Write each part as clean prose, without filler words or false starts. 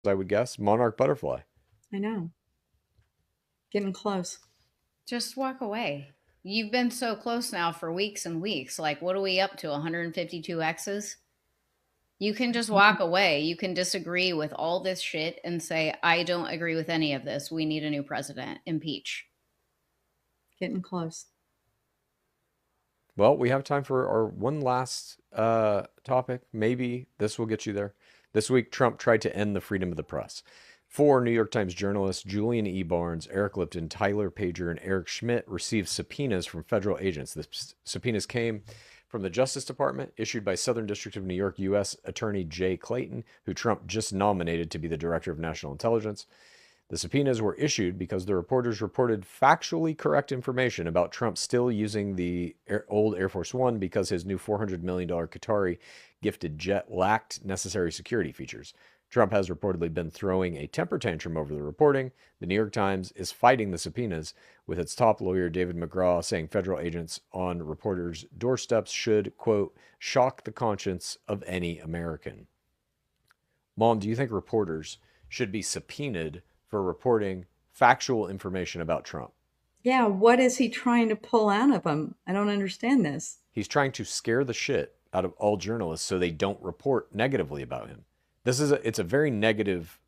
I would guess. Monarch butterfly. I know. Getting close. Just walk away. You've been so close now for weeks and weeks. Like, what are we up to? 152 X's? You can just walk away. You can disagree with all this shit and say, I don't agree with any of this. We need a new president. Impeach. Getting close. Well, we have time for our one last topic. Maybe this will get you there. This week, Trump tried to end the freedom of the press. Four New York Times journalists, Julian E. Barnes, Eric Lipton, Tyler Pager, and Eric Schmidt, received subpoenas from federal agents. The subpoenas came from the Justice Department, issued by Southern District of New York U.S. Attorney Jay Clayton, who Trump just nominated to be the Director of National Intelligence. The subpoenas were issued because the reporters reported factually correct information about Trump still using the old Air Force One because his new $400 million Qatari gifted jet lacked necessary security features. Trump has reportedly been throwing a temper tantrum over the reporting. The New York Times is fighting the subpoenas, with its top lawyer, David McGraw, saying federal agents on reporters' doorsteps should, quote, shock the conscience of any American. Mom, do you think reporters should be subpoenaed for reporting factual information about Trump? Yeah, what is he trying to pull out of them? I don't understand this. He's trying to scare the shit out of all journalists so they don't report negatively about him. It's a very negative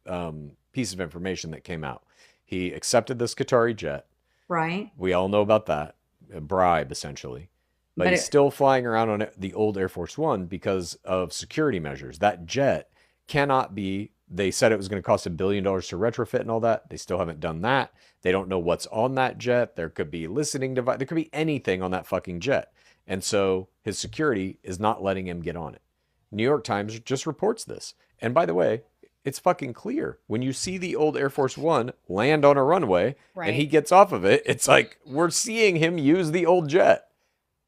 piece of information that came out. He accepted this Qatari jet. Right? We all know about that, a bribe essentially. But But he's it, still flying around on the old Air Force One because of security measures. That jet cannot be. They said it was going to cost $1 billion to retrofit and all that. They still haven't done that. They don't know what's on that jet. There could be listening device. There could be anything on that fucking jet. And so his security is not letting him get on it. New York Times just reports this. And by the way, it's fucking clear. When you see the old Air Force One land on a runway and he Right. gets off of it, it's like we're seeing him use the old jet.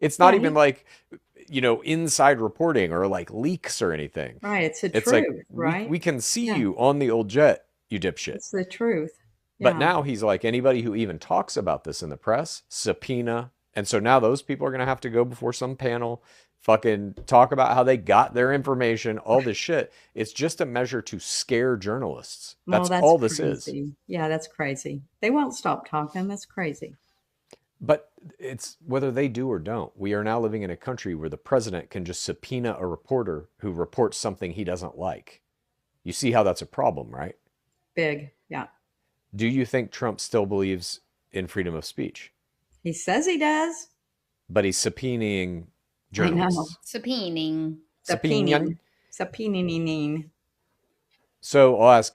It's not yeah, even like, inside reporting or like leaks or anything. right. It's the It's like truth, we right? we can see Yeah, you on the old jet, you dipshit. it's the truth. But Yeah. now he's like anybody who even talks about this in the press, subpoena. And so now those people are going to have to go before some panel, fucking talk about how they got their information, all this shit. It's just a measure to scare journalists. Well, That's that's all this is. crazy. Yeah, that's crazy. They won't stop talking. That's crazy. But it's whether they do or don't. We are now living in a country where the president can just subpoena a reporter who reports something he doesn't like. You see how that's a problem, right? Big. Yeah. Do you think Trump still believes in freedom of speech? He says he does. But he's subpoenaing I know. journalists. Subpoenaing. Subpoenaing. Subpoenaing. Subpoenaing. So I'll ask